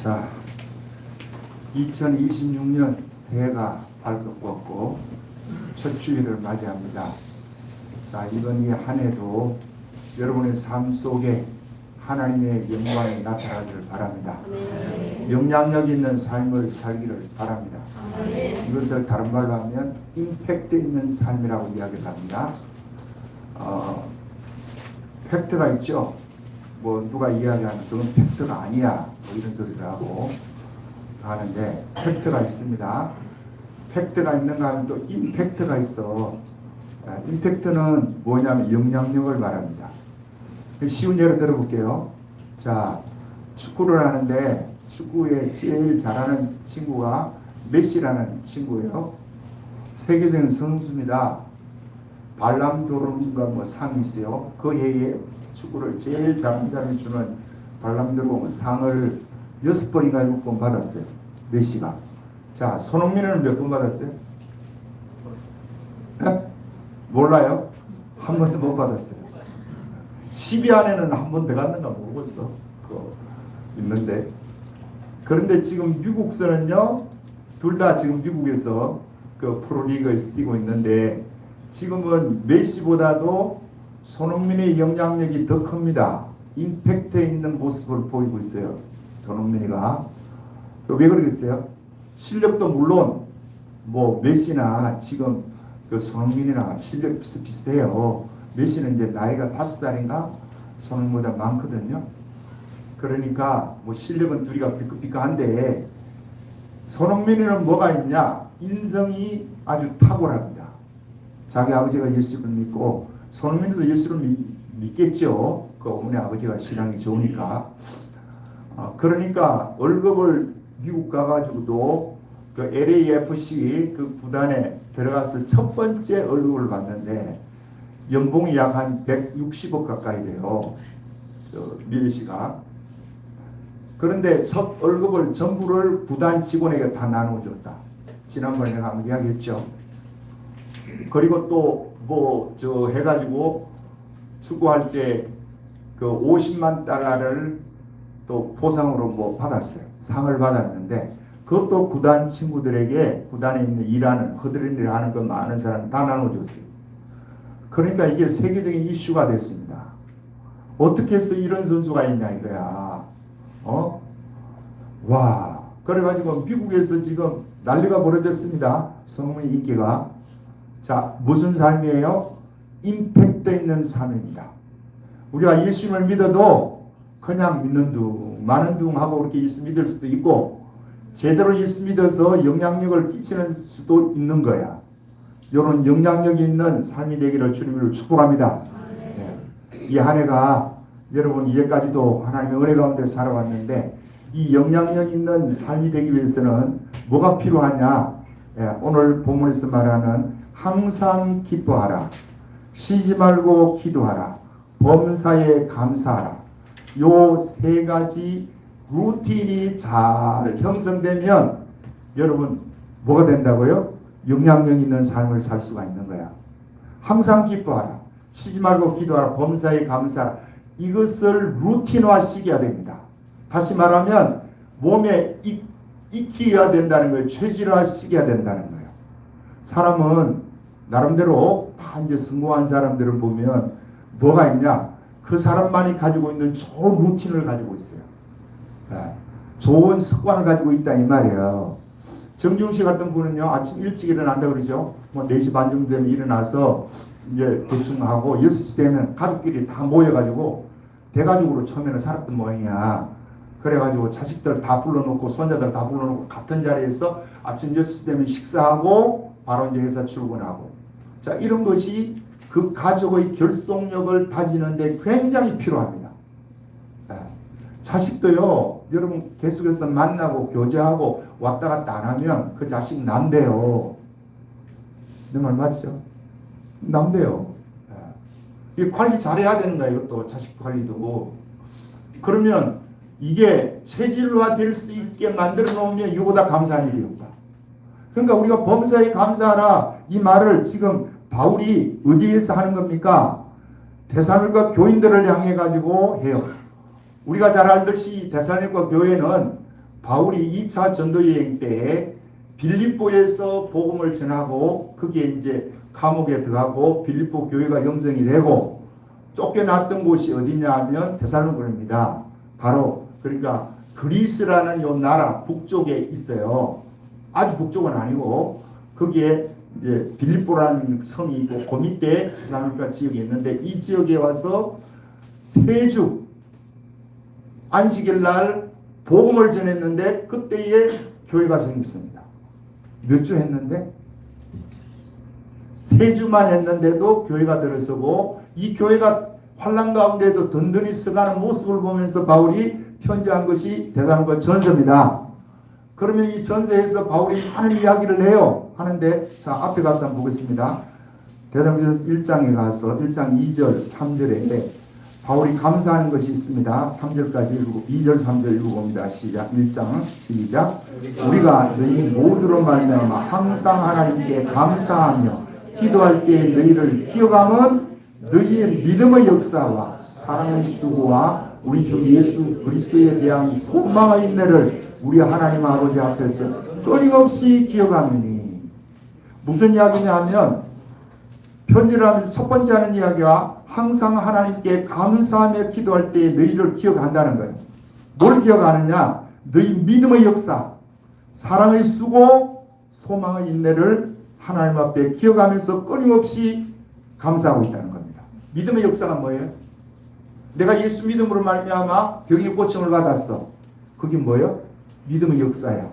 자, 2026년 새해가 밝았고 첫 주일을 맞이합니다. 자, 이번 이 한 해도 여러분의 삶 속에 하나님의 영광이 나타나기를 바랍니다. 영향력 있는 삶을 살기를 바랍니다. 이것을 다른 말로 하면 임팩트 있는 삶이라고 이야기를 합니다. 팩트가 있죠. 뭐 누가 이야기하는 그건 팩트가 아니야 뭐 이런 소리를 하고 하는데 팩트가 있습니다. 팩트가 있는가 하면 또 임팩트가 있어. 임팩트는 뭐냐면 영향력을 말합니다. 쉬운 예를 들어볼게요. 자, 축구를 하는데 축구에 제일 잘하는 친구가 메시라는 친구예요. 세계적인 선수입니다. 발람도르가 뭐 상이 있어요. 그 해에 축구를 제일 잘하는 사람이 주는 발람도르 상을 6번인가 7번 받았어요. 메시가. 자, 손흥민은 몇 번 받았어요? 네? 몰라요? 한 번도 못 받았어요. 10위 안에는 한 번 들어갔는가 모르겠어. 있는데. 그런데 지금 미국서는요, 둘 다 지금 미국에서 그 프로리그에서 뛰고 있는데, 지금은 메시보다도 손흥민의 영향력이 더 큽니다. 임팩트 있는 모습을 보이고 있어요. 손흥민이가. 왜 그러겠어요? 실력도 물론 뭐 메시나 지금 그 손흥민이나 실력 비슷비슷해요. 메시는 이제 나이가 5살인가 손흥민보다 많거든요. 그러니까 뭐 실력은 둘이가 비슷비슷한데 손흥민은 뭐가 있냐? 인성이 아주 탁월합니다. 자기 아버지가 예수를 믿고 손흥민도 예수를 믿겠죠. 그 어머니 아버지가 신앙이 좋으니까. 그러니까 월급을 미국 가가지고도 그 LAFC 그 구단에 들어가서 첫 번째 월급을 받는데 연봉이 약 한 160억 가까이 돼요. 밀 씨가. 그런데 첫 월급을 전부를 구단 직원에게 다 나눠줬다. 지난번에 내가 한번 이야기했죠. 그리고 또 뭐 저 해가지고 축구할 때 그 50만 달러를 또 보상으로 뭐 받았어요. 상을 받았는데 그것도 구단 친구들에게 구단에 있는 일하는 허드렛 일을 하는 거 많은 사람 다 나눠줬어요. 그러니까 이게 세계적인 이슈가 됐습니다. 어떻게 해서 이런 선수가 있냐 이거야. 와, 그래가지고 미국에서 지금 난리가 벌어졌습니다. 손흥민 인기가. 자, 무슨 삶이에요? 임팩트 있는 삶입니다. 우리가 예수님을 믿어도 그냥 믿는 둥, 많은 둥 하고 그렇게 예수 믿을 수도 있고 제대로 예수 믿어서 영향력을 끼치는 수도 있는 거야. 이런 영향력이 있는 삶이 되기를 주님으로 축복합니다. 네. 이 한 해가 여러분 이제까지도 하나님의 은혜 가운데 살아왔는데 이 영향력 있는 삶이 되기 위해서는 뭐가 필요하냐? 네. 오늘 본문에서 말하는 항상 기뻐하라. 쉬지 말고 기도하라. 범사에 감사하라. 요 세 가지 루틴이 잘 형성되면 여러분 뭐가 된다고요? 영향력 있는 삶을 살 수가 있는 거야. 항상 기뻐하라. 쉬지 말고 기도하라. 범사에 감사하라. 이것을 루틴화 시켜야 됩니다. 다시 말하면 몸에 익혀야 된다는 거예요. 체질화 시켜야 된다는 거예요. 사람은 나름대로 다 이제 성공한 사람들을 보면 뭐가 있냐? 그 사람만이 가지고 있는 좋은 루틴을 가지고 있어요. 좋은 습관을 가지고 있다 이 말이에요. 정지훈 씨 같은 분은요, 아침 일찍 일어난다 그러죠. 뭐 4시 반 정도 되면 일어나서 이제 대충 하고 6시 되면 가족끼리 다 모여가지고 대가족으로 처음에는 살았던 모양이야. 그래가지고 자식들 다 불러놓고 손자들 다 불러놓고 같은 자리에서 아침 6시 되면 식사하고 바로 이제 회사 출근하고. 자, 이런 것이 그 가족의 결속력을 다지는데 굉장히 필요합니다. 자식도요, 여러분 계속해서 만나고 교제하고 왔다 갔다 안 하면 그 자식 남대요. 내 말 맞죠? 남대요. 이 관리 잘해야 되는 거예요. 이것도 자식 관리도. 그러면 이게 체질화 될 수 있게 만들어 놓으면 이거보다 감사한 일이 없다. 그러니까 우리가 범사에 감사하라 이 말을 지금 바울이 어디에서 하는 겁니까? 데살로니가 교인들을 향해 가지고 해요. 우리가 잘 알듯이 데살로니가 교회는 바울이 2차 전도 여행 때 빌립보에서 복음을 전하고 거기에 이제 감옥에 들어가고 빌립보 교회가 영성이 되고 쫓겨났던 곳이 어디냐 하면 데살로니가입니다. 바로 그러니까 그리스라는 요 나라 북쪽에 있어요. 아주 북쪽은 아니고 거기에 이제 빌립보라는 성이 있고 그 밑에 데살로니가 지역이 있는데 이 지역에 와서 3주 안식일 날 복음을 전했는데 그때에 교회가 생겼습니다. 몇 주 했는데? 3주만 했는데도 교회가 들어서고 이 교회가 환난 가운데도 든든히 서가는 모습을 보면서 바울이 편지한 것이 데살로니가 전서입니다. 그러면 이 전서에서 바울이 많은 이야기를 해요. 하는데 자 앞에 가서 한번 보겠습니다. 데살로니가 1장에 가서 1장 2절 3절에 바울이 감사하는 것이 있습니다. 3절까지 읽고 2절 3절 읽어봅니다. 시작. 1장 시작. 우리가 너희 모두로 말미암아 항상 하나님께 감사하며 기도할 때 너희를 기억함은 너희의 믿음의 역사와 사랑의 수고와 우리 주 예수 그리스도에 대한 소망의 인내를 우리 하나님 아버지 앞에서 끊임없이 기억하느니. 무슨 이야기냐 하면 편지를 하면서 첫 번째 하는 이야기가 항상 하나님께 감사하며 기도할 때 너희를 기억한다는 거예요. 뭘 기억하느냐? 너희 믿음의 역사, 사랑의 수고, 소망의 인내를 하나님 앞에 기억하면서 끊임없이 감사하고 있다는 겁니다. 믿음의 역사가 뭐예요? 내가 예수 믿음으로 말미암아 병이 고침을 받았어. 그게 뭐예요? 믿음의 역사야.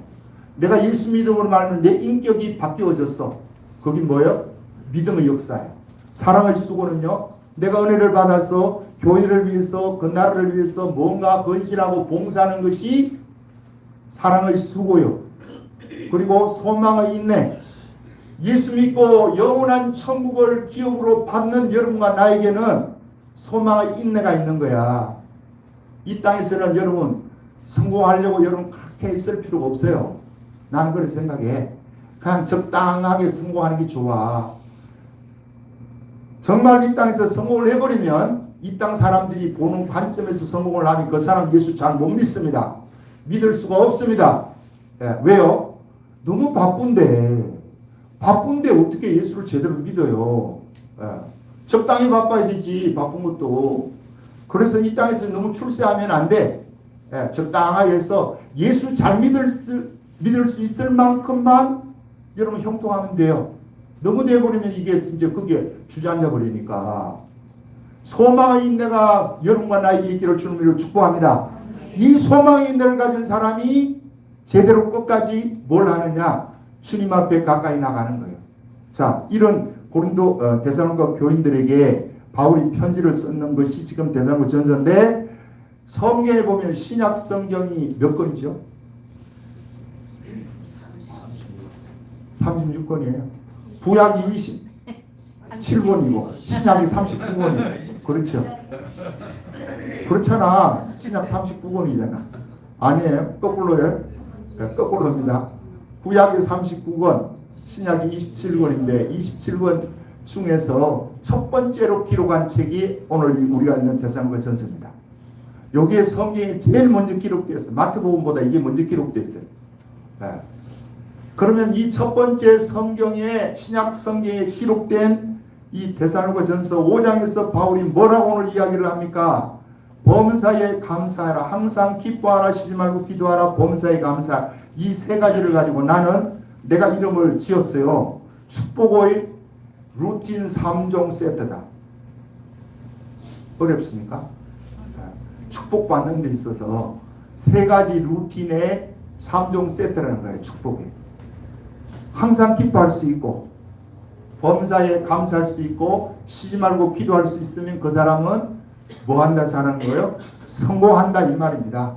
내가 예수 믿음으로 말미암아 내 인격이 바뀌어졌어. 그게 뭐예요? 믿음의 역사야. 사랑의 수고는요, 내가 은혜를 받아서 교회를 위해서 그 나라를 위해서 뭔가 헌신하고 봉사하는 것이 사랑의 수고요. 그리고 소망의 인내. 예수 믿고 영원한 천국을 기업으로 받는 여러분과 나에게는 소망의 인내가 있는 거야. 이 땅에서는 여러분 성공하려고 여러분 그렇게 있을 필요가 없어요. 나는 그렇게 생각해. 그냥 적당하게 성공하는 게 좋아. 정말 이 땅에서 성공을 해버리면 이 땅 사람들이 보는 관점에서 성공을 하면 그 사람 예수 잘 못 믿습니다. 믿을 수가 없습니다. 왜요? 너무 바쁜데 어떻게 예수를 제대로 믿어요? 적당히 바빠야 되지. 바쁜 것도. 그래서 이 땅에서 너무 출세하면 안 돼. 적당하게 해서 예수 잘 믿을 수 있을 만큼만 여러분 형통하면 돼요. 너무 돼버리면 이게 이제 그게 주저앉아 버리니까. 소망의 인내가 여러분과 나에게 있기를 주님으로 축복합니다. 이 소망의 인내를 가진 사람이 제대로 끝까지 뭘 하느냐? 주님 앞에 가까이 나가는 거예요. 자, 이런 고린도 데살로니가 교인들에게 바울이 편지를 쓰는 것이 지금 데살로니가 전서인데 성경에 보면 신약 성경이 몇 권이죠? 36권이에요. 구약이 27권이고 신약이 39권이에요. 그렇죠? 그렇잖아. 신약 39권이잖아. 아니에요. 거꾸로요. 거꾸로입니다. 구약이 39권, 신약이 27권인데 27권 중에서 첫 번째로 기록한 책이 오늘 우리가 읽는 데살로니가 전서입니다. 여기에 성경이 제일 먼저 기록됐어요. 마태복음보다 이게 먼저 기록됐어요. 그러면 이 첫 번째 성경에 신약 성경에 기록된 이 데살로니가 전서 5장에서 바울이 뭐라고 오늘 이야기를 합니까? 범사에 감사하라. 항상 기뻐하라. 쉬지 말고 기도하라. 범사에 감사하라. 이 세 가지를 가지고 나는 내가 이름을 지었어요. 축복의 루틴 3종 세트다. 어렵습니까? 축복받는 데 있어서 세 가지 루틴의 3종 세트라는 거예요. 축복이. 항상 기뻐할 수 있고 범사에 감사할 수 있고 쉬지 말고 기도할 수 있으면 그 사람은 뭐 한다 잘하는 거예요? 성공한다 이 말입니다.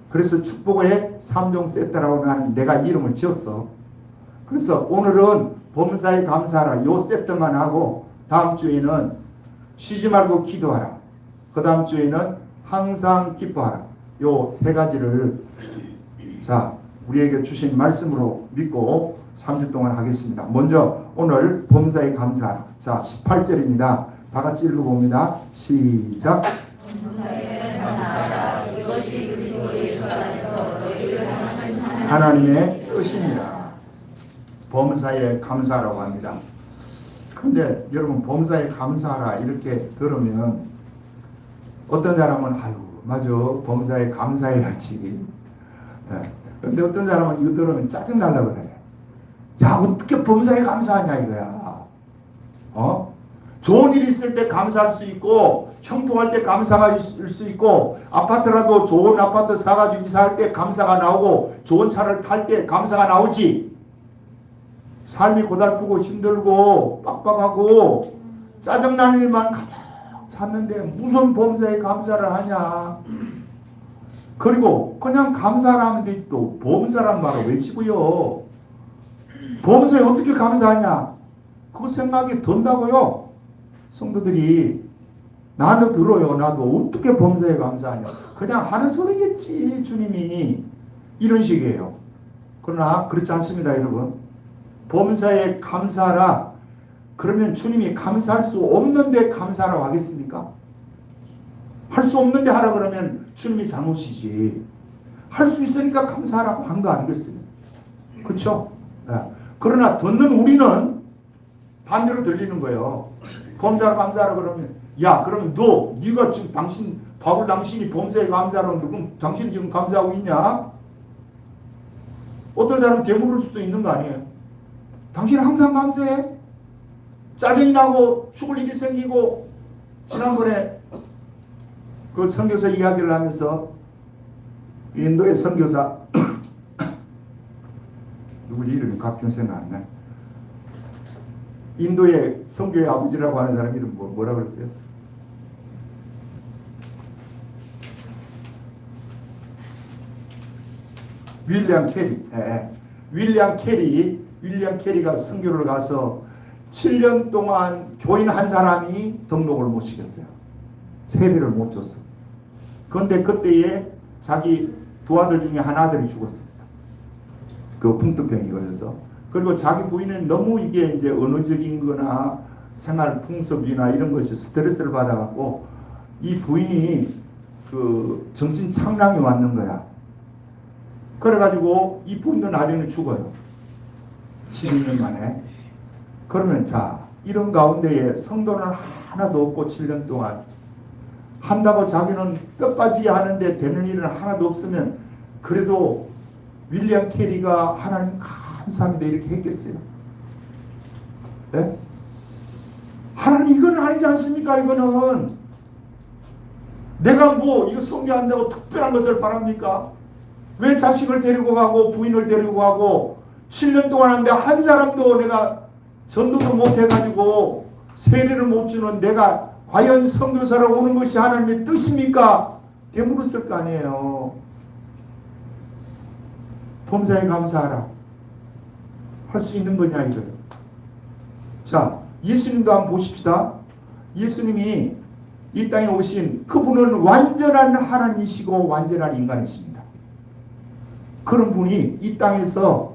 그래서 축복의 3종 세트라고 나는 내가 이름을 지었어. 그래서 오늘은 범사에 감사하라 요 세트만 하고 다음 주에는 쉬지 말고 기도하라. 그 다음 주에는 항상 기뻐하라. 요 세 가지를 자 우리에게 주신 말씀으로 믿고 3주 동안 하겠습니다. 먼저 오늘 범사에 감사하라. 자 18절입니다. 다 같이 읽어봅니다. 시작. 범사에 감사하라. 이것이 그리스도 예수 안에서 너희 하나님의 뜻입니다. 범사에 감사라고 합니다. 그런데 여러분 범사에 감사하라 이렇게 들으면 어떤 사람은 아유 맞아 범사에 감사해야지. 그런데 어떤 사람은 이거 들으면 짜증나려고 그래. 야 어떻게 범사에 감사하냐 이거야. 좋은 일 있을 때 감사할 수 있고 형통할 때 감사가 있을 수 있고 아파트라도 좋은 아파트 사가지고 이사할 때 감사가 나오고 좋은 차를 탈 때 감사가 나오지. 삶이 고달프고 힘들고 빡빡하고 짜증나는 일만 가득 찼는데 무슨 범사에 감사를 하냐. 그리고 그냥 감사를 하는데 또 범사란 말을 외치고요. 범사에 어떻게 감사하냐. 그 생각이 든다고요. 성도들이 나도 들어요. 나도 어떻게 범사에 감사하냐. 그냥 하는 소리겠지 주님이. 이런 식이에요. 그러나 그렇지 않습니다 여러분. 범사에 감사하라. 그러면 주님이 감사할 수 없는데 감사하라고 하겠습니까? 할 수 없는데 하라 그러면 주님이 잘못이지. 할 수 있으니까 감사하라고 한 거 아니겠습니까? 그렇죠? 그러나 듣는 우리는 반대로 들리는 거예요. 범사하라 감사하라 그러면 야 그러면 네가 지금 당신이 범사에 감사하라는데 그럼 당신이 지금 감사하고 있냐? 어떤 사람은 되물을 수도 있는 거 아니에요? 당신은 항상 감사해? 짜증이 나고 죽을 일이 생기고 지난번에 그 선교사 이야기를 하면서 인도의 선교사 누구지 이름이 갑자기 생각 안 나. 인도의 선교의 아버지라고 하는 사람 이름 뭐라 그랬어요? 윌리엄 캐리가 선교를 가서 7년 동안 교인 한 사람이 등록을 못 시켰어요. 세례를 못 줬어. 그런데 그때에 자기 두 아들 중에 한 아들이 죽었습니다. 그 풍토병이 걸려서. 그리고 자기 부인은 너무 이게 이제 언어적인 거나 생활 풍습이나 이런 것이 스트레스를 받아갖고 이 부인이 그 정신 착랑이 왔는 거야. 그래가지고 이 부인도 나중에 죽어요. 12년 만에. 그러면 자 이런 가운데에 성도는 하나도 없고 7년 동안 한다고 자기는 뼈빠지게 하는데 되는 일은 하나도 없으면 그래도 윌리엄 캐리가 하나님 감사합니다 이렇게 했겠어요? 네? 하나님 이건 아니지 않습니까? 이거는 내가 뭐 이거 선교한다고 특별한 것을 바랍니까? 왜 자식을 데리고 가고 부인을 데리고 가고 7년 동안 하는데 한 사람도 내가 전도도 못 해가지고 세례를 못 주는 내가 과연 선교사로 오는 것이 하나님의 뜻입니까? 되물었을 거 아니에요. 범사에 감사하라. 할 수 있는 거냐 이거예요. 자, 예수님도 한번 보십시다. 예수님이 이 땅에 오신 그분은 완전한 하나님이시고 완전한 인간이십니다. 그런 분이 이 땅에서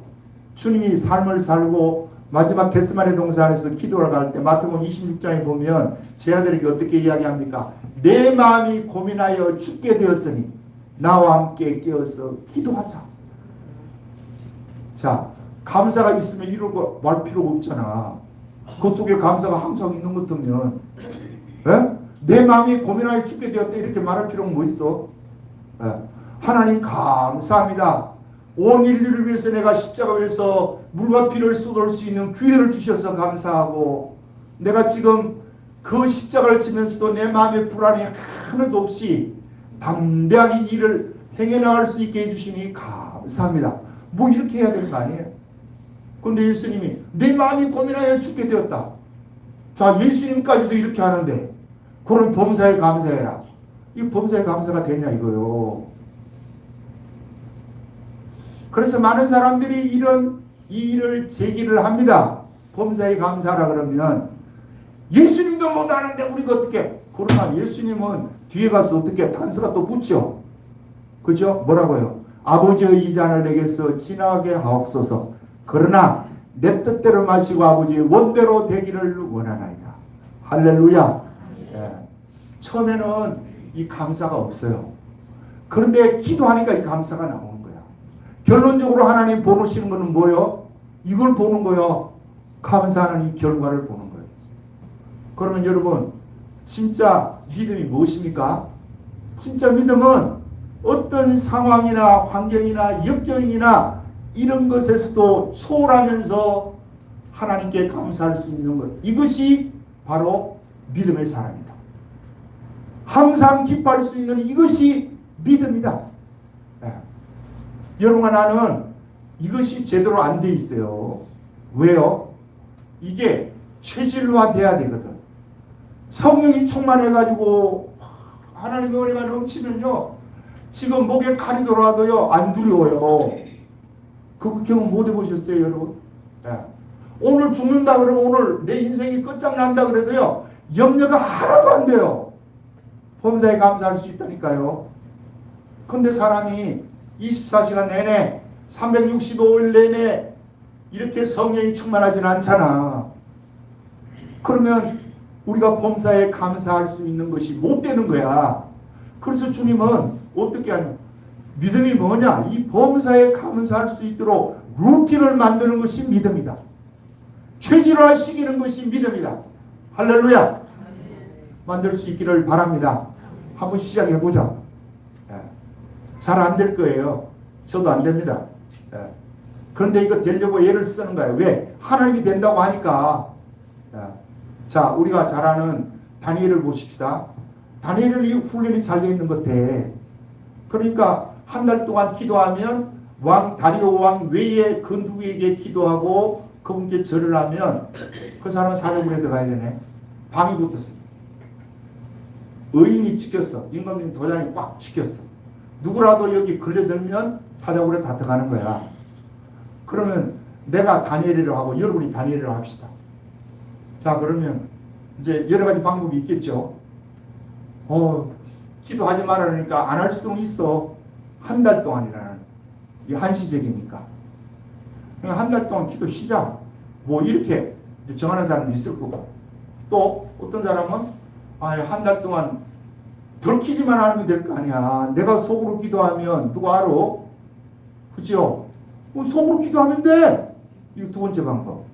주님이 삶을 살고 마지막 겟세마네 동산에서 기도를 할 때 마태복음 26장에 보면 제 아들에게 어떻게 이야기합니까? 내 마음이 고민하여 죽게 되었으니 나와 함께 깨어서 기도하자. 자, 감사가 있으면 이러고 말 필요가 없잖아. 그 속에 감사가 항상 있는 것 같으면 내 마음이 고민하여 죽게 되었다 이렇게 말할 필요가 뭐 있어? 하나님 감사합니다. 온 인류를 위해서 내가 십자가 위에서 물과 피를 쏟을 수 있는 기회를 주셔서 감사하고 내가 지금 그 십자가를 지면서도 내 마음의 불안이 하나도 없이 담대하게 일을 행해나갈 수 있게 해주시니 감사합니다. 뭐 이렇게 해야 되는 거 아니에요? 그런데 예수님이 내 마음이 고민하여 죽게 되었다. 자, 예수님까지도 이렇게 하는데 그럼 범사에 감사해라. 이 범사에 감사가 되냐 이거요. 그래서 많은 사람들이 이 일을 제기를 합니다. 범사에 감사하라 그러면 예수님도 못하는데 우리가 어떻게? 그러나 예수님은 뒤에 가서 어떻게 단서가 또 붙죠. 그죠? 뭐라고요? 아버지의 이 잔을 내게서 지나게 하옵소서. 그러나 내 뜻대로 마시고 아버지의 원대로 되기를 원하나이다. 할렐루야. 예. 처음에는 이 감사가 없어요. 그런데 기도하니까 이 감사가 나오는 거야. 결론적으로 하나님 보시는 것은 뭐요? 이걸 보는 거요. 감사하는 이 결과를 보는 거예요. 그러면 여러분, 진짜 믿음이 무엇입니까? 진짜 믿음은 어떤 상황이나 환경이나 역경이나 이런 것에서도 초월하면서 하나님께 감사할 수 있는 것. 이것이 바로 믿음의 사람이다. 항상 기뻐할 수 있는 이것이 믿음이다. 네. 여러분과 나는 이것이 제대로 안 돼 있어요. 왜요? 이게 체질화돼야 되거든. 성령이 충만해가지고 하나님의 은혜가 넘치면요, 지금 목에 칼이 들어와도요 안 두려워요. 그 경험 못 해보셨어요, 여러분? 네. 오늘 죽는다 그러고 오늘 내 인생이 끝장난다 그래도요 염려가 하나도 안 돼요. 범사에 감사할 수 있다니까요. 근데 사람이 24시간 내내 365일 내내 이렇게 성령이 충만하진 않잖아. 그러면 우리가 범사에 감사할 수 있는 것이 못 되는 거야. 그래서 주님은 어떻게 하냐? 믿음이 뭐냐? 이 범사에 감사할 수 있도록 루틴을 만드는 것이 믿음이다. 체질화시키는 것이 믿음이다. 할렐루야. 만들 수 있기를 바랍니다. 한번 시작해보자. 잘 안 될 거예요. 저도 안 됩니다. 그런데 이거 되려고 애를 쓰는 거예요. 왜? 하나님이 된다고 하니까. 자, 우리가 잘 아는 다니엘을 보십시다. 다니엘은 이 훈련이 잘 되어 있는 것 같아. 그러니까 한 달 동안 기도하면 다리오 왕 외에 그 누구에게 기도하고 그분께 절을 하면 그 사람은 사자굴에 들어가야 되네. 방이 붙었어. 의인이 찍혔어. 임금님 도장이 꽉 찍혔어. 누구라도 여기 걸려들면 사자굴에 다 들어가는 거야. 그러면 내가 다니엘이라고 하고 여러분이 다니엘이라고 합시다. 자, 그러면 이제 여러 가지 방법이 있겠죠. 기도하지 말라니까 안 할 수도 있어. 한 달 동안이라는. 이게 한시적이니까. 한 달 동안 기도 시작. 뭐 이렇게 정하는 사람도 있을 거고. 또 어떤 사람은 한 달 동안 들키지만 않으면 될 거 아니야. 내가 속으로 기도하면 누가 알아? 그죠? 속으로 기도하면 돼. 이거 두 번째 방법.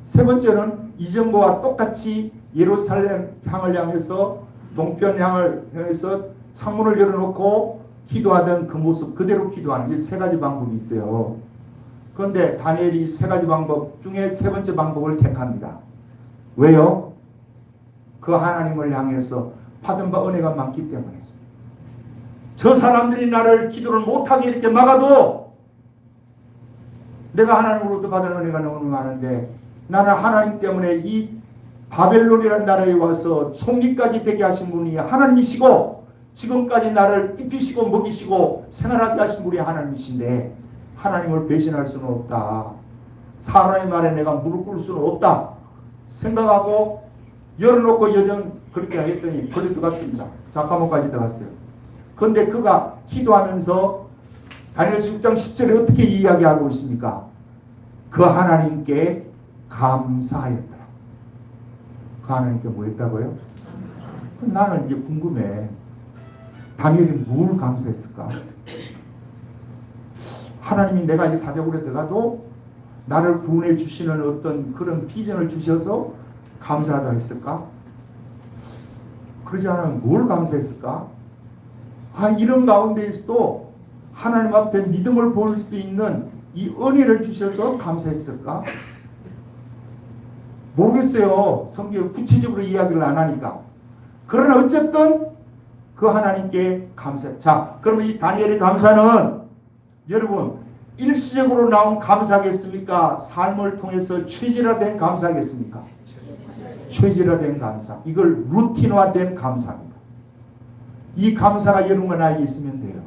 세 번째는 이전과 똑같이 예루살렘 향을 향해서 동편 향을 향해서 창문을 열어놓고 기도하던 그 모습 그대로 기도하는 게 세 가지 방법이 있어요. 그런데 다니엘이 세 가지 방법 중에 세 번째 방법을 택합니다. 왜요? 그 하나님을 향해서 받은 바 은혜가 많기 때문에. 저 사람들이 나를 기도를 못하게 이렇게 막아도 내가 하나님으로부터 받은 은혜가 너무 많은데 나는 하나님 때문에 이 바벨론이라는 나라에 와서 총리까지 되게 하신 분이 하나님이시고 지금까지 나를 입히시고 먹이시고 생활하게 하신 분이 하나님이신데 하나님을 배신할 수는 없다. 사람의 말에 내가 무릎 꿇을 수는 없다. 생각하고 열어놓고 여정 그렇게 했더니 걸려 들어갔습니다. 잠깐만까지 들어갔어요. 그런데 그가 기도하면서 다니엘서 6장 10절에 어떻게 이야기하고 있습니까? 그 하나님께 감사하였더라. 그 하나님께 뭐 했다고요? 나는 이제 궁금해. 다니엘이 뭘 감사했을까? 하나님이 내가 이 사자굴에 들어가도 나를 구원해 주시는 어떤 그런 비전을 주셔서 감사하다 했을까? 그러지 않으면 뭘 감사했을까? 이런 가운데에서도 하나님 앞에 믿음을 보일 수 있는 이 은혜를 주셔서 감사했을까? 모르겠어요. 성경에 구체적으로 이야기를 안 하니까. 그러나 어쨌든 그 하나님께 감사. 자, 그러면 이 다니엘의 감사는 여러분 일시적으로 나온 감사겠습니까? 삶을 통해서 체질화된 감사겠습니까? 체질화된 감사. 이걸 루틴화된 감사입니다. 이 감사가 여러분과 나에게 있으면 돼요.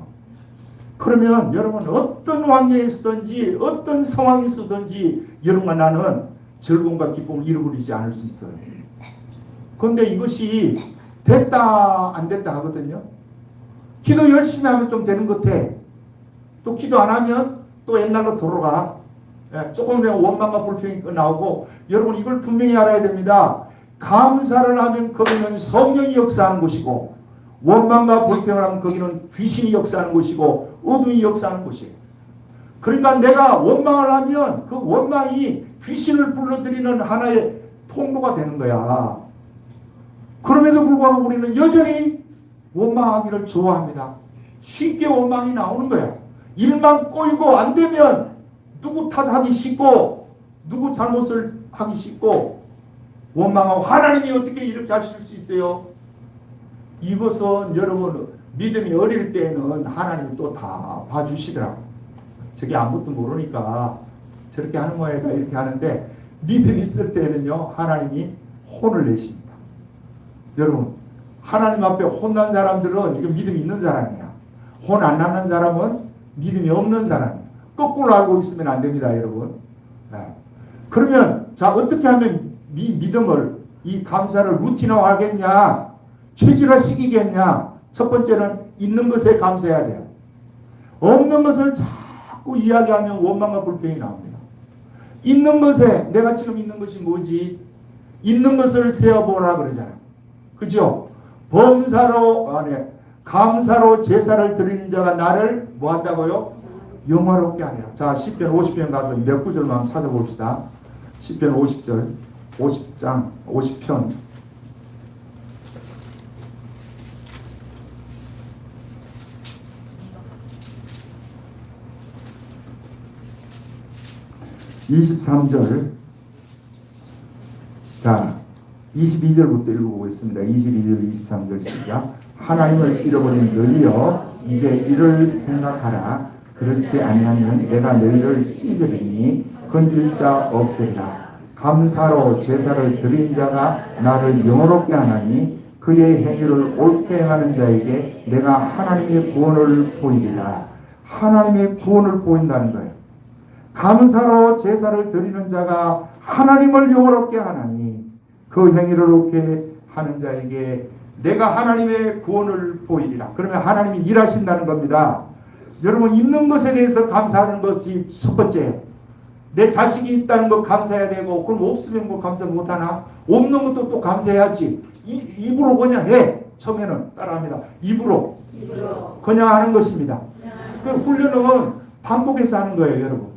그러면 여러분 어떤 환경에 있든지 어떤 상황에 있든지 여러분과 나는 즐거움과 기쁨을 잃어버리지 않을 수 있어요. 그런데 이것이 됐다 안 됐다 하거든요. 기도 열심히 하면 좀 되는 것 같아. 또 기도 안 하면 또 옛날로 돌아가. 조금 되면 원망과 불평이 나오고 여러분 이걸 분명히 알아야 됩니다. 감사를 하면 거기는 성령이 역사하는 곳이고 원망과 불평을 하면 거기는 귀신이 역사하는 곳이고 어둠이 역사하는 곳이에요. 그러니까 내가 원망을 하면 그 원망이 귀신을 불러들이는 하나의 통로가 되는 거야. 그럼에도 불구하고 우리는 여전히 원망하기를 좋아합니다. 쉽게 원망이 나오는 거야. 일만 꼬이고 안 되면 누구 탓하기 쉽고 누구 잘못을 하기 쉽고 원망하고 하나님이 어떻게 이렇게 하실 수 있어요? 이것은 여러분 믿음이 어릴 때는 하나님이 또 다 봐주시더라고. 저게 아무것도 모르니까 저렇게 하는 거니까 이렇게 하는데 믿음이 있을 때는요 하나님이 혼을 내십니다. 여러분 하나님 앞에 혼난 사람들은 이거 믿음이 있는 사람이야. 혼 안 나는 사람은 믿음이 없는 사람이야. 거꾸로 알고 있으면 안 됩니다, 여러분. 그러면 자 어떻게 하면 믿음을 이 감사를 루틴화하겠냐, 체질화시키겠냐? 첫 번째는 있는 것에 감사해야 돼요. 없는 것을 자꾸 이야기하면 원망과 불평이 나옵니다. 있는 것에 내가 지금 있는 것이 뭐지? 있는 것을 세어보라 그러잖아요. 그죠? 감사로 제사를 드리는 자가 나를 뭐 한다고요? 영화롭게 하리라. 자, 시편 50편 가서 몇 구절만 한번 찾아봅시다. 시편 50절, 50장, 50편. (23절) 자 22절부터 읽어보겠습니다. 22절 23절 시작. 하나님을 잃어버린 너희여 이제 이를 생각하라. 그렇지 아니하면 내가 너희를 찢으리니 건질 자 없으리라. 감사로 제사를 드린 자가 나를 영화롭게 하나니 그의 행위를 옳게 행하는 자에게 내가 하나님의 구원을 보이리라. 하나님의 구원을 보인다는 거예요. 감사로 제사를 드리는 자가 하나님을 영화롭게 하나니 그 행위를 옳게 하는 자에게 내가 하나님의 구원을 보이리라. 그러면 하나님이 일하신다는 겁니다. 여러분 있는 것에 대해서 감사하는 것이 첫 번째예요. 내 자식이 있다는 것 감사해야 되고 그럼 없으면 뭐 감사 못하나? 없는 것도 또 감사해야지. 입으로 그냥 해. 처음에는 따라합니다. 입으로 그냥 하는 것입니다. 그 훈련은 반복해서 하는 거예요, 여러분.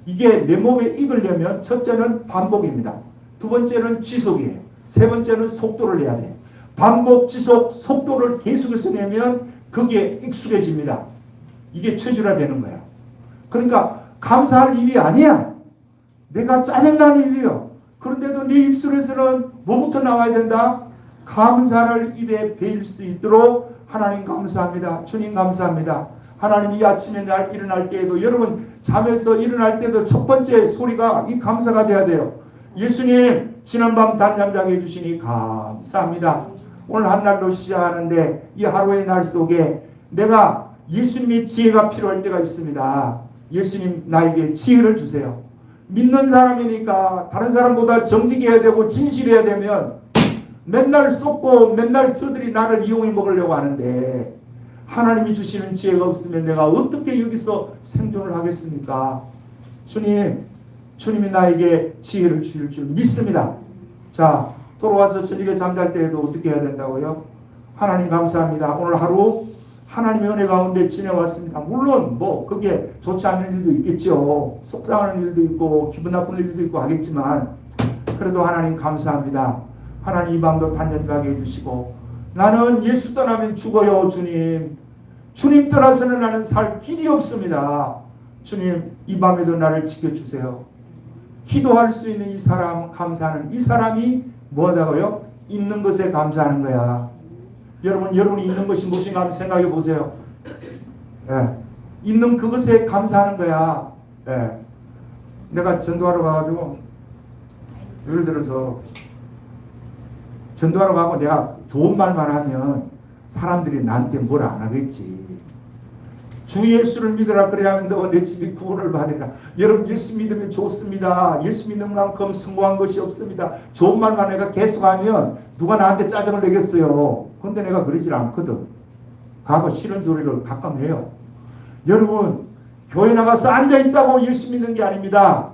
이게 내 몸에 익으려면 첫째는 반복입니다. 두 번째는 지속이에요. 세 번째는 속도를 내야 돼요. 반복, 지속, 속도를 계속해서 내면 그게 익숙해집니다. 이게 체질화되는 거야. 그러니까 감사할 일이 아니야. 내가 짜증나는 일이요. 그런데도 네 입술에서는 뭐부터 나와야 된다? 감사를 입에 배일 수 있도록 하나님 감사합니다. 주님 감사합니다. 하나님 이 아침에 날 일어날 때에도 여러분 잠에서 일어날 때도 첫 번째 소리가 이 감사가 돼야 돼요. 예수님 지난밤 단잠 자게 해주시니 감사합니다. 오늘 한날도 시작하는데 이 하루의 날 속에 내가 예수님의 지혜가 필요할 때가 있습니다. 예수님 나에게 지혜를 주세요. 믿는 사람이니까 다른 사람보다 정직해야 되고 진실해야 되면 맨날 쏟고 맨날 저들이 나를 이용해 먹으려고 하는데 하나님이 주시는 지혜가 없으면 내가 어떻게 여기서 생존을 하겠습니까? 주님이 나에게 지혜를 주실 줄 믿습니다. 자, 돌아와서 저녁에 잠잘 때에도 어떻게 해야 된다고요? 하나님 감사합니다. 오늘 하루 하나님의 은혜 가운데 지내왔습니다. 물론 뭐 그게 좋지 않은 일도 있겠죠. 속상하는 일도 있고 기분 나쁜 일도 있고 하겠지만 그래도 하나님 감사합니다. 하나님 이 밤도 단잠하게 해주시고 나는 예수 떠나면 죽어요. 주님 떠나서는 나는 살 길이 없습니다. 주님 이 밤에도 나를 지켜주세요. 기도할 수 있는 이 사람, 감사하는 이 사람이 뭐하다고요? 있는 것에 감사하는 거야. 여러분이 있는 것이 무엇인가 한번 생각해 보세요. 예. 있는 그것에 감사하는 거야. 예. 내가 전도하러 가가지고 예를 들어서 전도하러 가고 내가 좋은 말만 하면 사람들이 나한테 뭐라 안 하겠지. 주 예수를 믿으라 그래야 하면 너가 내 집이 구원을 받으리라. 여러분 예수 믿으면 좋습니다. 예수 믿는 만큼 성공한 것이 없습니다. 좋은 말만 내가 계속하면 누가 나한테 짜증을 내겠어요. 그런데 내가 그러질 않거든. 가고 싫은 소리를 가끔 해요. 여러분 교회 나가서 앉아있다고 예수 믿는 게 아닙니다.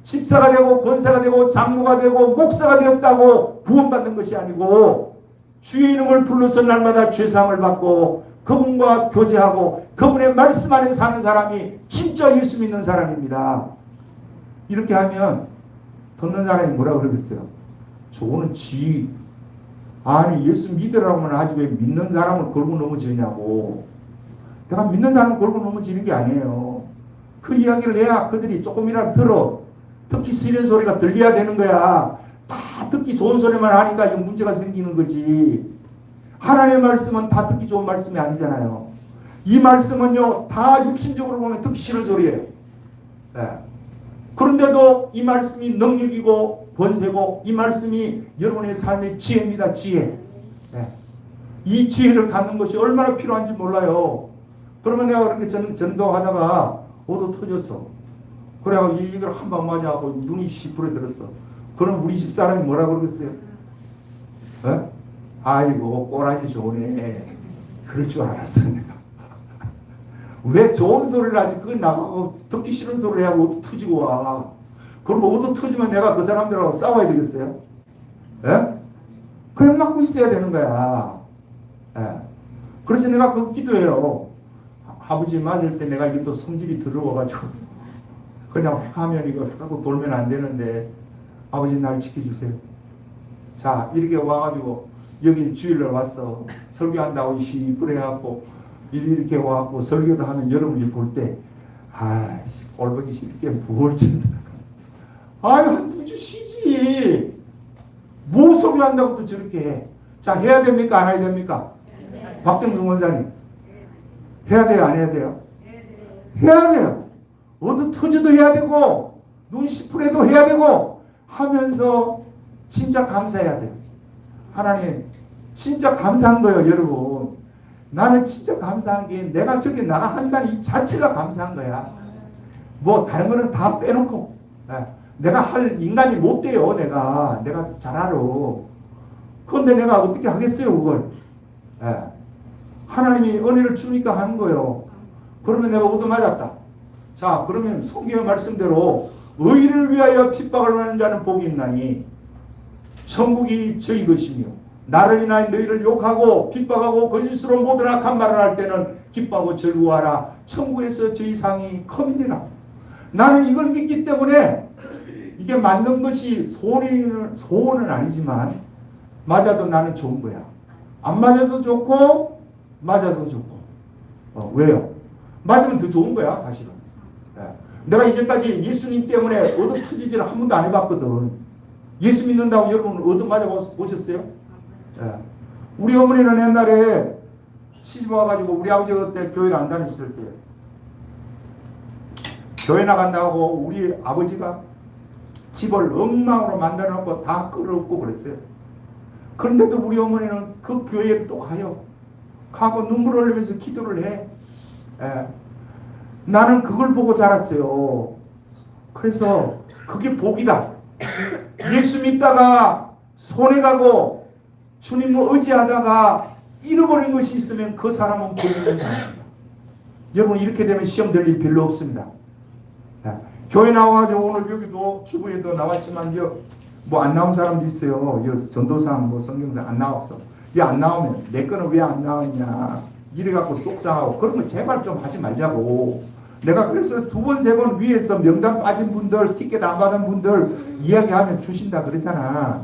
집사가 되고 권사가 되고 장로가 되고 목사가 되었다고 구원받는 것이 아니고 주의 이름을 불러서 날마다 죄사함을 받고 그분과 교제하고 그분의 말씀 안에 사는 사람이 진짜 예수 믿는 사람입니다. 이렇게 하면 듣는 사람이 뭐라 그러겠어요? 저거는 아니 예수 믿으라고는 하지 왜 믿는 사람을 걸고 넘어지냐고. 내가 믿는 사람을 걸고 넘어지는 게 아니에요. 그 이야기를 해야 그들이 조금이라도 들어. 듣기 싫은 소리가 들려야 되는 거야. 다 듣기 좋은 소리만 하니까 이 문제가 생기는 거지. 하나님의 말씀은 다 듣기 좋은 말씀이 아니잖아요. 이 말씀은요 다 육신적으로 보면 듣기 싫은 소리예요. 네. 그런데도 이 말씀이 능력이고 권세고 이 말씀이 여러분의 삶의 지혜입니다. 지혜. 네. 이 지혜를 갖는 것이 얼마나 필요한지 몰라요. 그러면 내가 그렇게 전도하다가 오도 터졌어. 그래가지고 이걸 한 방 맞아하고 눈이 시퍼러들었어. 그럼 우리 집사람이 뭐라 그러겠어요? 네? 아이고 꼬라지 좋네. 그럴 줄 알았어 내가. 왜 좋은 소리를 하지? 그건 나가고 듣기 싫은 소리를 하고 오도 터지고 와. 그럼 오도 터지면 내가 그 사람들하고 싸워야 되겠어요? 예? 그냥 막고 있어야 되는 거야. 예. 그래서 내가 그 기도해요. 아버지 맞을 때 내가 이게 또 성질이 더러워가지고 그냥 휙 하면 이거 휙 하고 돌면 안 되는데 아버지 날 지켜주세요. 자 이렇게 와가지고 여기 주일날 왔어. 설교한다고 시부래 해갖고 이렇게 와갖고 설교를 하면 여러분이 볼 때 아이씨 꼴보기 싫게 뭘 진다. 아유 한 2주 쉬지. 뭐 설교한다고 또 저렇게 해. 자 해야 됩니까 안 해야 됩니까? 박정중 원사님 해야 돼요 안 해야 돼요? 해야 돼요. 어디 터져도 해야 되고 눈 시풀에도 해야 되고 하면서 진짜 감사해야 돼요. 하나님 진짜 감사한 거예요 여러분. 나는 진짜 감사한 게 내가 저기 나가 한다는 이 자체가 감사한 거야. 뭐 다른 거는 다 빼놓고 내가 할 인간이 못 돼요. 내가 잘 알아. 그런데 내가 어떻게 하겠어요 그걸. 하나님이 은혜를 주니까 하는 거예요. 그러면 내가 얻어맞았다. 자 그러면 성경의 말씀대로 의를 위하여 핍박을 받는 자는 복이 있나니 천국이 저희 것이며 나를 인하여 너희를 욕하고 핍박하고 거짓으로 모든 악한 말을 할 때는 기뻐하고 즐거워하라. 천국에서 저희 상이 컵이니라. 나는 이걸 믿기 때문에 이게 맞는 것이 소원은 아니지만 맞아도 나는 좋은 거야. 안 맞아도 좋고 맞아도 좋고. 왜요? 맞으면 더 좋은 거야 사실은. 내가 이제까지 예수님 때문에 얻어 터지지를 한 번도 안 해봤거든. 예수 믿는다고 여러분 얻어 맞아 보셨어요? 우리 어머니는 옛날에 시집 와가지고 우리 아버지가 그때 교회를 안 다녔을 때 교회 나간다고 우리 아버지가 집을 엉망으로 만들어놓고 다 끌어엎고 그랬어요. 그런데도 우리 어머니는 그 교회에 또 가고 눈물 흘리면서 기도를 해. 나는 그걸 보고 자랐어요. 그래서 그게 복이다. 예수 믿다가 손해가고 주님을 의지하다가 잃어버린 것이 있으면 그 사람은 복 있는 사람입니다. 여러분 이렇게 되면 시험 될 일 별로 없습니다. 교회 나와가지고 오늘 여기도 주부에도 나왔지만 뭐 안 나온 사람도 있어요. 전도상 뭐 성경상 안 나왔어. 안 나오면 내 거는 왜 안 나왔냐 이래갖고 속상하고 그런 거 제발 좀 하지 말자고. 내가 그래서 2번 3번 위에서 명단 빠진 분들 티켓 안 받은 분들 이야기하면 주신다 그러잖아.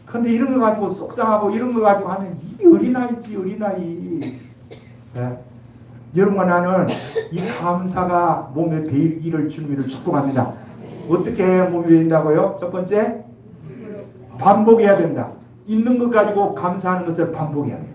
근데 이런 거 가지고 속상하고 이런 거 가지고 하면 이게 어린아이지 어린아이. 여러분과 나는 이 감사가 몸에 배이기를 주님을 축복합니다. 어떻게 몸에 배인다고요? 첫 번째 반복해야 된다. 있는 것 가지고 감사하는 것을 반복해야 돼요.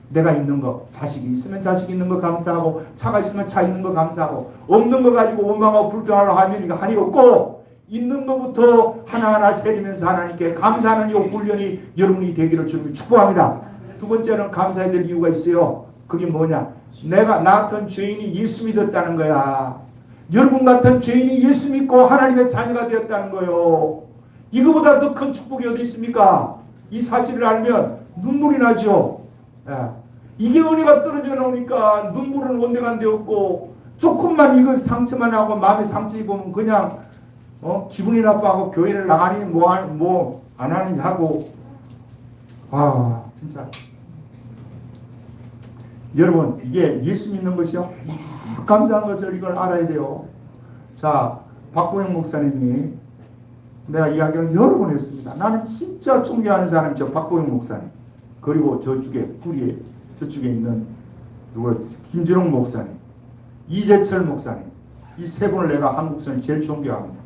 내가 있는 거, 자식이 있으면 자식 있는 거 감사하고 차가 있으면 차 있는 거 감사하고 없는 거 가지고 원망하고 불평하려 하면 이거 한이 없고 있는 것부터 하나하나 세리면서 하나님께 감사하는 이 훈련이 여러분이 되기를 주님이 축복합니다. 두 번째는 감사해야 될 이유가 있어요. 그게 뭐냐? 나 같은 죄인이 예수 믿었다는 거야. 여러분 같은 죄인이 예수 믿고 하나님의 자녀가 되었다는 거예요. 이거보다 더 큰 축복이 어디 있습니까? 이 사실을 알면 눈물이 나죠. 이게 은혜가 떨어져 나오니까 눈물은 온데간데 없고 조금만 이거 상처만 하고 마음에 상처 입으면 그냥 기분이 나빠하고 교회를 나가니 뭐 안 하니 하고 진짜 여러분 이게 예수 믿는 것이요 감사한 것을 이걸 알아야 돼요. 자, 박보영 목사님이 내가 이야기를 여러 번 했습니다. 나는 진짜 존경하는 사람이 저 박보영 목사님, 그리고 저쪽에 구리에 저쪽에 있는 누구 김진홍 목사님, 이재철 목사님, 이 세 분을 내가 한국에서는 제일 존경합니다.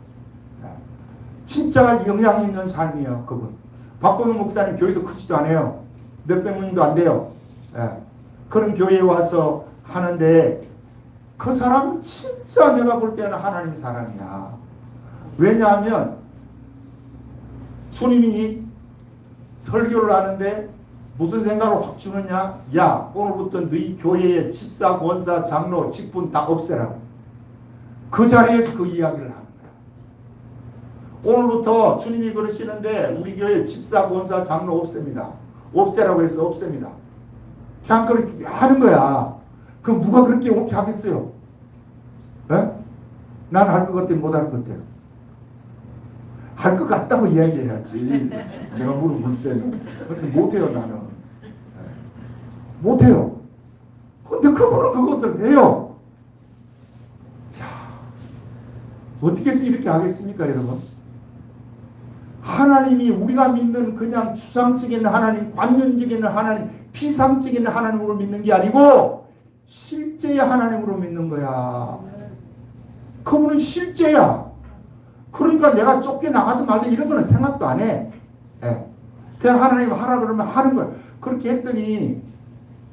진짜 영향이 있는 삶이에요. 그분 박보영 목사님 교회도 크지도 않아요. 몇백 명도 안 돼요. 그런 교회에 와서 하는데 그 사람은 진짜 내가 볼 때는 하나님 사람이야. 왜냐하면 주님이 설교를 하는데 무슨 생각을 확 주느냐? 야, 오늘부터 너희 교회의 집사, 권사, 장로, 직분 다 없애라고. 그 자리에서 그 이야기를 합니다. 오늘부터 주님이 그러시는데 우리 교회 집사, 권사, 장로 없앱니다. 없애라고 해서 없앱니다. 그냥 그렇게 하는 거야. 그럼 누가 그렇게 옳게 하겠어요? 난 할 것 같아, 못 할 것 같아요. 할 것 같다고 이야기해야지. 내가 물어볼 때는. 근데 못해요, 나는. 못해요. 근데 그분은 그것을 해요. 야, 어떻게 해서 이렇게 하겠습니까, 여러분? 하나님이 우리가 믿는 그냥 추상적인 하나님, 관념적인 하나님, 피상적인 하나님으로 믿는 게 아니고 실제의 하나님으로 믿는 거야. 그분은 실제야. 그러니까 내가 쫓겨나가든 말든 이런 거는 생각도 안 해. 그냥 하나님 하라 그러면 하는 거야. 그렇게 했더니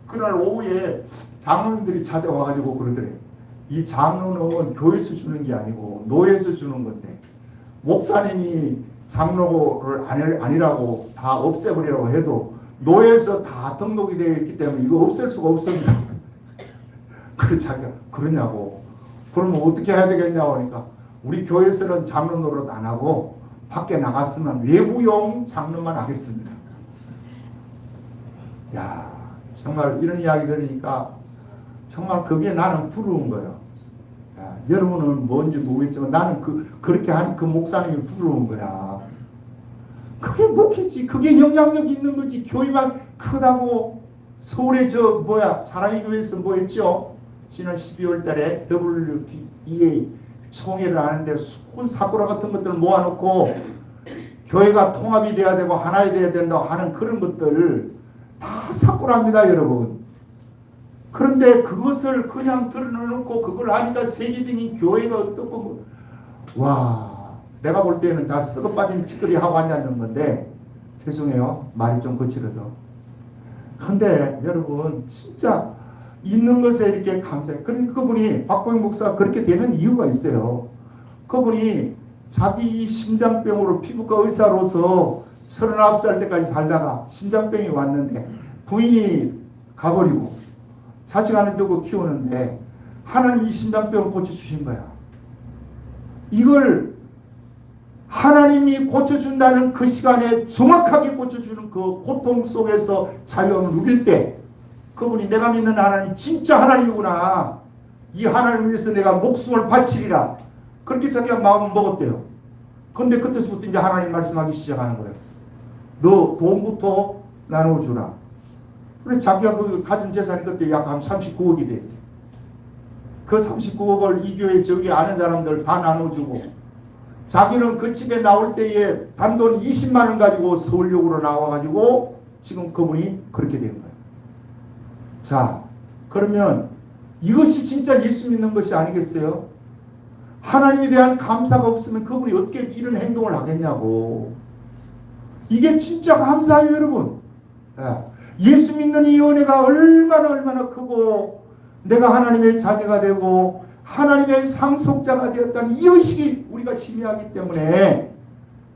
그날 오후에 장로님들이 찾아와가지고 그러더래. 이 장로는 교회에서 주는 게 아니고 노예에서 주는 건데 목사님이 장로를 아니라고 다 없애버리라고 해도 노예에서 다 등록이 되어 있기 때문에 이거 없앨 수가 없습니다. 그래 자기가 그러냐고. 그러면 어떻게 해야 되겠냐고 하니까 우리 교회에서는 장로 노릇 안 하고 밖에 나갔으면 외부용 장로만 하겠습니다. 야, 정말 이런 이야기 들으니까 정말 그게 나는 부러운 거예요. 야, 여러분은 뭔지 모르겠지만 나는 그렇게 한 그 목사님이 부러운 거야. 그게 목회지. 그게 영향력 있는 거지. 교회만 크다고 서울에 사랑의 교회에서 뭐 했죠? 지난 12월 달에 WEA 총회를 하는데 수군 사쿠라 같은 것들을 모아놓고 교회가 통합이 돼야 되고 하나가 돼야 된다고 하는 그런 것들 다 사쿠라입니다, 여러분. 그런데 그것을 그냥 드러내놓고 그걸 하니까 세계적인 교회가 어떻고 와, 내가 볼 때는 다 썩어 빠진 찌꺼리 하고 앉아있는 건데 죄송해요, 말이 좀 거칠어서. 근데 여러분 진짜 있는 것에 이렇게 감사해. 그러니까 그분이 박보영 목사가 그렇게 되는 이유가 있어요. 그분이 자기 심장병으로 피부과 의사로서 39살 때까지 살다가 심장병이 왔는데 부인이 가버리고 자식 하나 두고 키우는데 하나님이 심장병을 고쳐주신 거야. 이걸 하나님이 고쳐준다는 그 시간에 정확하게 고쳐주는 그 고통 속에서 자유함을 누릴 때 그분이 내가 믿는 하나님 진짜 하나님이구나. 이 하나님을 위해서 내가 목숨을 바치리라. 그렇게 자기가 마음을 먹었대요. 그런데 그때서부터 이제 하나님 말씀하기 시작하는 거예요. 너 돈부터 나눠주라. 그래 자기가 그 가진 재산이 그때 약 한 39억이 돼. 그 39억을 이 교회 저기 아는 사람들 다 나눠주고 자기는 그 집에 나올 때에 단돈 20만 원 가지고 서울역으로 나와가지고 지금 그분이 그렇게 된 거예요. 자, 그러면 이것이 진짜 예수 믿는 것이 아니겠어요? 하나님에 대한 감사가 없으면 그분이 어떻게 이런 행동을 하겠냐고. 이게 진짜 감사해요, 여러분. 예수 믿는 이 은혜가 얼마나 크고 내가 하나님의 자녀가 되고 하나님의 상속자가 되었다는 이 의식이 우리가 희미하기 때문에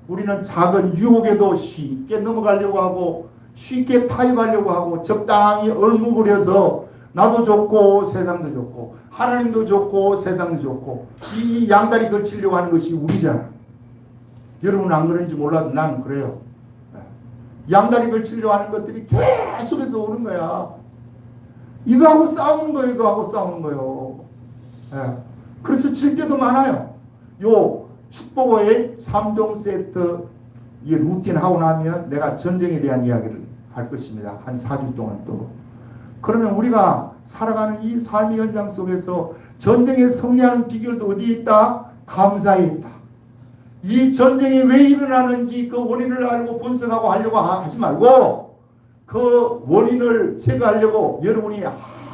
우리는 작은 유혹에도 쉽게 넘어가려고 하고 쉽게 타협하려고 하고 적당히 얼무거려서 나도 좋고 세상도 좋고 하나님도 좋고 세상도 좋고 이 양다리 걸치려고 하는 것이 우리잖아. 여러분 안 그런지 몰라도 나는 그래요. 양다리 걸치려고 하는 것들이 계속해서 오는 거야. 이거하고 싸우는 거예요. 이거하고 싸우는 거예요. 그래서 질 때도 많아요. 요 축복의 3종 세트 이 루틴 하고 나면 내가 전쟁에 대한 이야기를 할 것입니다. 한 4주 동안 또. 그러면 우리가 살아가는 이 삶의 현장 속에서 전쟁에 승리하는 비결도 어디에 있다? 감사에 있다. 이 전쟁이 왜 일어나는지 그 원인을 알고 분석하고 하려고 하지 말고 그 원인을 제거하려고 여러분이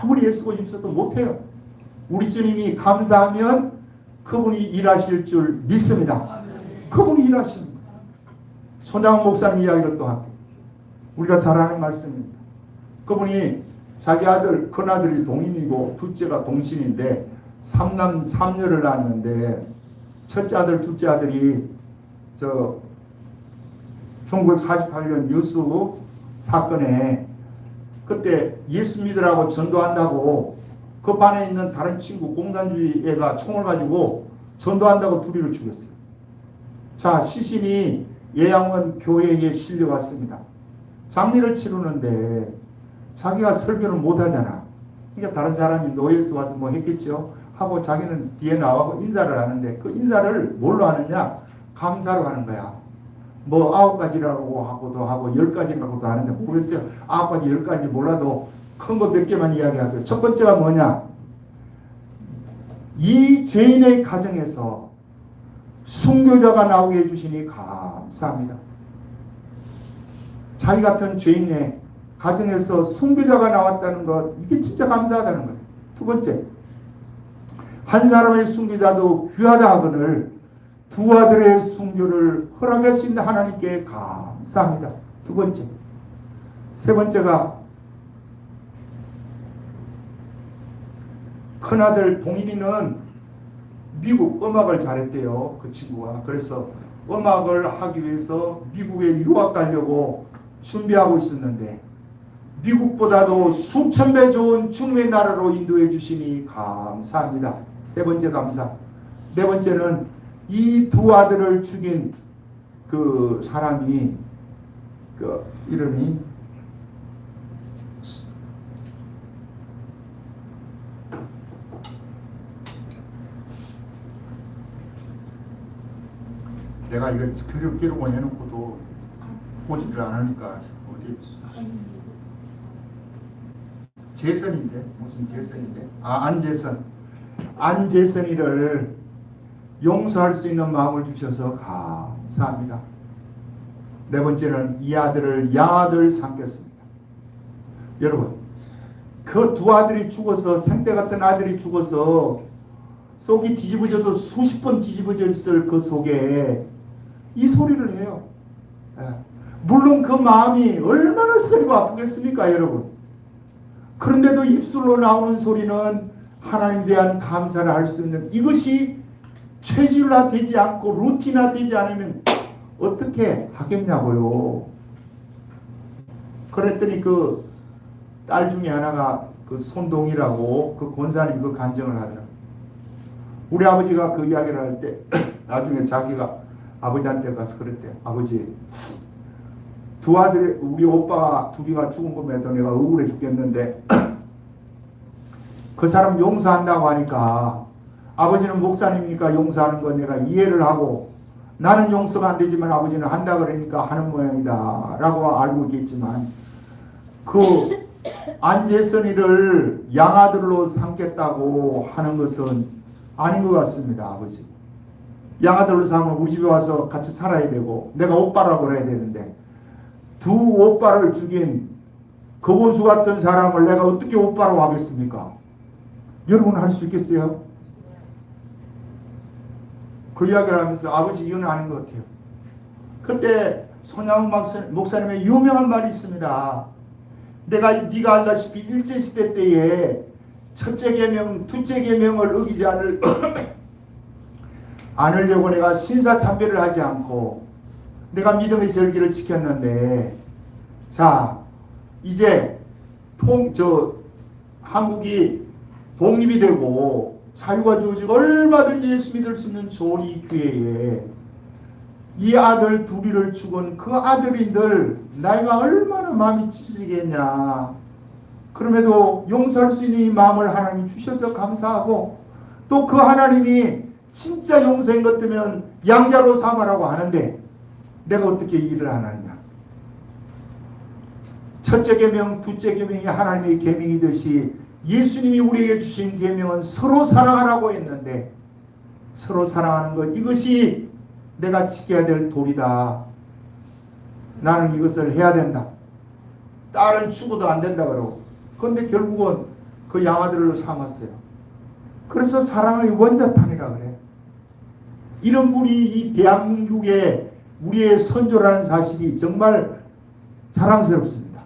아무리 애쓰고 힘써도 못해요. 우리 주님이 감사하면 그분이 일하실 줄 믿습니다. 그분이 일하십니다. 손장훈 목사님 이야기를 또 할게요. 우리가 잘 아는 말씀입니다. 그분이 자기 아들, 큰아들이 동인이고 둘째가 동신인데 3남 3녀를 낳았는데 첫째 아들, 둘째 아들이 1948년 유수 사건에 그때 예수 믿으라고 전도한다고 그 반에 있는 다른 친구 공산주의 애가 총을 가지고 전도한다고 둘이를 죽였어요. 자, 시신이 예양원 교회에 실려왔습니다. 장례를 치르는데 자기가 설교를 못하잖아. 그러니까 다른 사람이 노예에서 와서 뭐 했겠죠. 하고 자기는 뒤에 나와서 인사를 하는데 그 인사를 뭘로 하느냐? 감사로 하는 거야. 뭐 9가지라고 하고도 하고 10가지라고도 하는데 모르겠어요. 9가지 10가지 몰라도 큰 거 몇 개만 이야기하고요. 첫 번째가 뭐냐? 이 죄인의 가정에서 순교자가 나오게 해주시니 감사합니다. 자기 같은 죄인의 가정에서 순교자가 나왔다는 것, 이게 진짜 감사하다는 거예요. 두 번째, 한 사람의 순교자도 귀하다 하거늘 두 아들의 순교를 허락하신 하나님께 감사합니다. 두 번째. 세 번째가 큰아들 동인이는 미국 음악을 잘했대요. 그 친구가. 그래서 음악을 하기 위해서 미국에 유학 가려고 준비하고 있었는데 미국보다도 수천 배 좋은 중의 나라로 인도해 주시니 감사합니다. 세 번째 감사. 네 번째는 이 두 아들을 죽인 그 사람이 그 이름이 내가 이거 기록을 해놓고도 보지를 안 하니까 어디 재선인데 무슨 재선인데 안재선 안재선이를 용서할 수 있는 마음을 주셔서 감사합니다. 네 번째는 이 아들을 양아들 삼겠습니다. 여러분 그 두 아들이 죽어서 생때 같은 아들이 죽어서 속이 뒤집어져도 수십 번 뒤집어져 있을 그 속에 이 소리를 해요. 물론 그 마음이 얼마나 쓰리고 아프겠습니까 여러분. 그런데도 입술로 나오는 소리는 하나님에 대한 감사를 할 수 있는 이것이 체질화되지 않고 루틴화되지 않으면 어떻게 하겠냐고요. 그랬더니 그 딸 중에 하나가 그 손동이라고 그 권사님이 그 간증을 하더라고요. 우리 아버지가 그 이야기를 할 때 나중에 자기가 아버지한테 가서 그랬대요. 아버지 두 아들 우리 오빠 둘이가 죽은 것에도 내가 억울해 죽겠는데 그 사람 용서한다고 하니까 아버지는 목사님이니까 용서하는 건 내가 이해를 하고 나는 용서가 안 되지만 아버지는 한다 그러니까 하는 모양이다 라고 알고 있겠지만 그 안재선이를 양아들로 삼겠다고 하는 것은 아닌 것 같습니다. 아버지 양아들로 삼으면 우리 집에 와서 같이 살아야 되고 내가 오빠라고 그래야 되는데 두 오빠를 죽인 거본수 같은 사람을 내가 어떻게 오빠라고 하겠습니까? 여러분 할 수 있겠어요? 그 이야기를 하면서 아버지 이혼을 하는 것 같아요. 그때 손양훈 목사님의 유명한 말이 있습니다. 네가 알다시피 일제시대 때에 첫째 계명, 둘째 계명을 어기지 않으려고 내가 신사참배를 하지 않고 내가 믿음의 절기를 지켰는데 자 이제 한국이 독립이 되고 자유가 주어지고 얼마든지 예수 믿을 수 있는 좋은 이 기회에 이 아들 둘이를 죽은 그 아들인들 나이가 얼마나 마음이 찢어지겠냐. 그럼에도 용서할 수 있는 이 마음을 하나님이 주셔서 감사하고 또 그 하나님이 진짜 용서인 것 때문에 양자로 삼으라고 하는데 내가 어떻게 일을 안 하느냐. 첫째 계명, 둘째 계명이 하나님의 계명이듯이 예수님이 우리에게 주신 계명은 서로 사랑하라고 했는데, 서로 사랑하는 것, 이것이 내가 지켜야 될 도리다. 나는 이것을 해야 된다. 딸은 죽어도 안 된다 그러고. 그런데 결국은 그 양아들로 삼았어요. 그래서 사랑의 원자탄이라 그래. 이런 분이 이 대한민국에 우리의 선조라는 사실이 정말 자랑스럽습니다.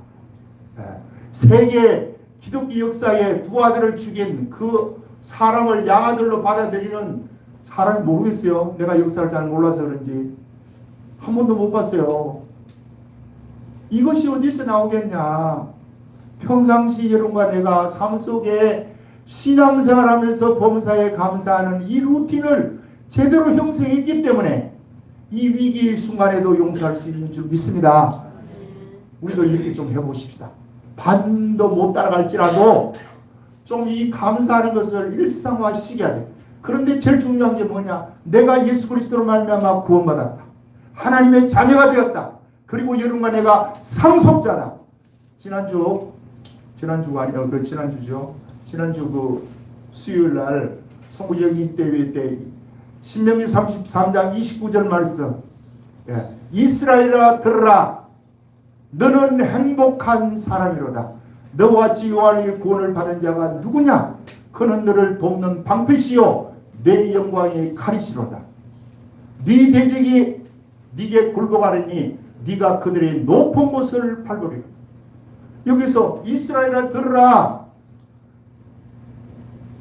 세계 기독교 역사에 두 아들을 죽인 그 사람을 양아들로 받아들이는 사람이 모르겠어요. 내가 역사를 잘 몰라서 그런지 한 번도 못 봤어요. 이것이 어디서 나오겠냐. 평상시 여러분과 내가 삶 속에 신앙생활하면서 범사에 감사하는 이 루틴을 제대로 형성했기 때문에 이 위기의 순간에도 용서할 수 있는 줄 믿습니다. 우리도 이렇게 좀 해보십시다. 반도 못 따라갈지라도 좀 이 감사하는 것을 일상화시켜야 돼. 그런데 제일 중요한 게 뭐냐? 내가 예수 그리스도로 말미암아 구원받았다. 하나님의 자녀가 되었다. 그리고 여러분과 내가 상속자다. 지난주가 아니라 지난주죠. 지난주 그 수요일 날 성부여기 대회 때 신명기 33장 29절 말씀. 이스라엘아 들으라. 너는 행복한 사람이로다. 너와 여호와의 구원을 받은 자가 누구냐? 그는 너를 돕는 방패시요 내 영광의 칼이시로다. 네 대적이 네게 굴복하리니 네가 그들의 높은 곳을 밟으리라. 여기서 이스라엘아 들으라.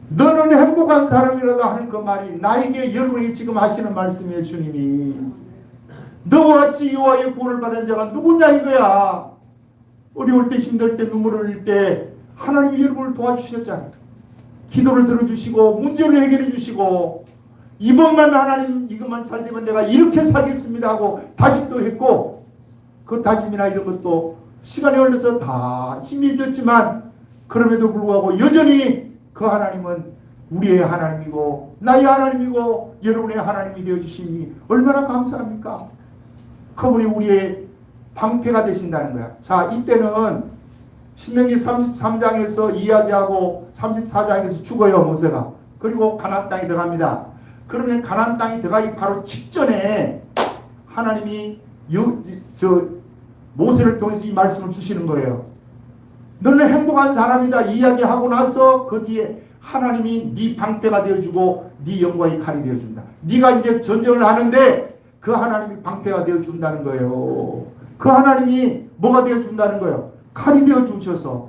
너는 행복한 사람이라다 하는 그 말이 나에게 여러분이 지금 하시는 말씀이에요. 주님이 너와 여호와의 구원을 받은 자가 누구냐 이거야. 어려울 때 힘들 때 눈물을 흘릴 때 하나님이 여러분을 도와주셨잖아요. 기도를 들어주시고 문제를 해결해 주시고 이번만 하나님 이것만 잘 되면 내가 이렇게 살겠습니다 하고 다짐도 했고 그 다짐이나 이런 것도 시간이 흘러서 다 희미해졌지만 그럼에도 불구하고 여전히 그 하나님은 우리의 하나님이고 나의 하나님이고 여러분의 하나님이 되어주시니 얼마나 감사합니까? 그분이 우리의 방패가 되신다는 거야. 자, 이때는 신명기 33장에서 이야기하고 34장에서 죽어요 모세가. 그리고 가나안 땅에 들어갑니다. 그러면 가나안 땅에 들어가기 바로 직전에 하나님이 모세를 통해서 이 말씀을 주시는 거예요. 너는 행복한 사람이다 이야기하고 나서 그 뒤에 하나님이 네 방패가 되어주고 네 영광의 칼이 되어준다. 네가 이제 전쟁을 하는데 그 하나님이 방패가 되어준다는 거예요. 그 하나님이 뭐가 되어준다는 거예요? 칼이 되어주셔서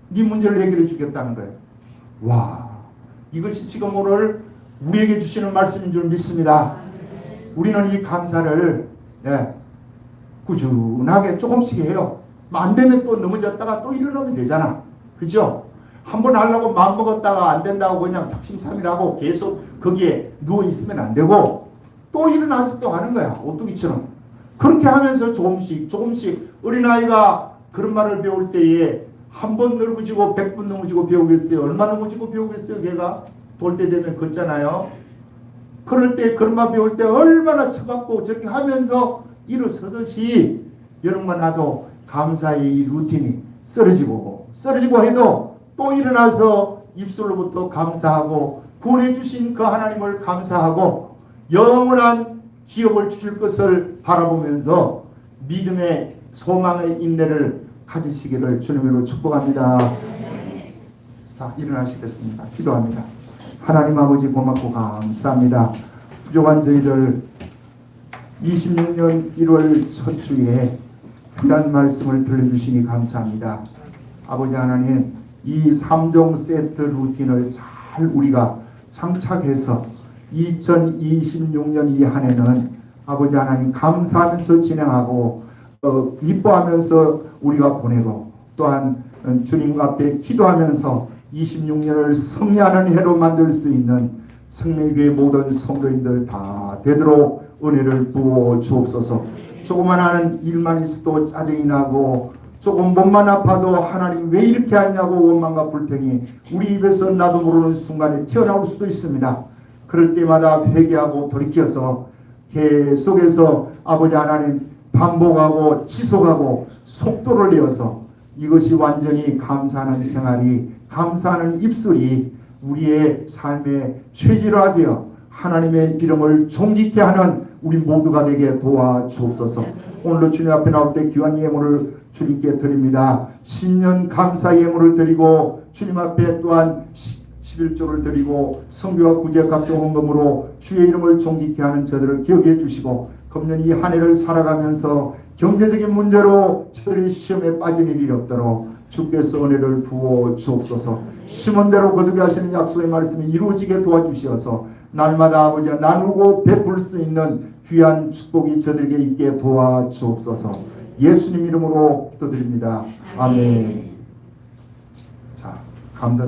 네 문제를 해결해 주겠다는 거예요. 와, 이것이 지금 오늘 우리에게 주시는 말씀인 줄 믿습니다. 우리는 이 감사를 꾸준하게 조금씩 해요. 안 되면 또 넘어졌다가 또 일어나면 되잖아. 그죠? 한번 하려고 마음먹었다가 안 된다고 그냥 작심삼일하고 계속 거기에 누워있으면 안 되고 또 일어나서 또 하는 거야. 오뚜기처럼. 그렇게 하면서 조금씩 어린아이가 그런 말을 배울 때에 한 번 넘어지고 100번 넘어지고 배우겠어요? 얼마 넘어지고 배우겠어요? 걔가 돌 때 되면 걷잖아요. 그럴 때 그런 말 배울 때 얼마나 쳐받고 저렇게 하면서 일어서듯이 여러분과 나도 감사의 이 루틴이 쓰러지고 해도 또 일어나서 입술로부터 감사하고 구원해 주신 그 하나님을 감사하고 영원한 기업을 주실 것을 바라보면서 믿음의 소망의 인내를 가지시기를 주님으로 축복합니다. 자, 일어나시겠습니다. 기도합니다. 하나님 아버지 고맙고 감사합니다. 부족한 저희들 26년 1월 첫 주에 귀한 말씀을 들려주시니 감사합니다. 아버지 하나님, 이 3종 세트 루틴을 잘 우리가 장착해서 2026년 이 한 해는 아버지 하나님 감사하면서 진행하고 기뻐하면서 우리가 보내고 또한 주님 앞에 기도하면서 26년을 승리하는 해로 만들 수 있는 성례교회 모든 성도인들 다 되도록 은혜를 부어 주옵소서. 조금만 하는 일만 있어도 짜증이 나고 조금 몸만 아파도 하나님 왜 이렇게 하냐고 원망과 불평이 우리 입에서 나도 모르는 순간에 튀어나올 수도 있습니다. 그럴 때마다 회개하고 돌이켜서 계속해서 아버지 하나님 반복하고 지속하고 속도를 내어서 이것이 완전히 감사하는 생활이, 감사하는 입술이 우리의 삶의 최질화되어 하나님의 이름을 존귀케 하는 우리 모두가 되게 도와주옵소서. 오늘도 주님 앞에 나올 때 귀한 예물을 주님께 드립니다. 신년 감사 예물을 드리고 주님 앞에 또한 11조를 드리고 성교와 구제 각종 헌금으로 주의 이름을 존귀케 하는 저들을 기억해 주시고, 금년 이 한 해를 살아가면서 경제적인 문제로 저들이 시험에 빠진 일이 없도록 주께서 은혜를 부어 주옵소서. 심은 대로 거두게 하시는 약속의 말씀이 이루어지게 도와주시어서 날마다 아버지와 나누고 베풀 수 있는 귀한 축복이 저들에게 있게 도와주옵소서. 예수님 이름으로 기도드립니다. 아멘. 자, 감사.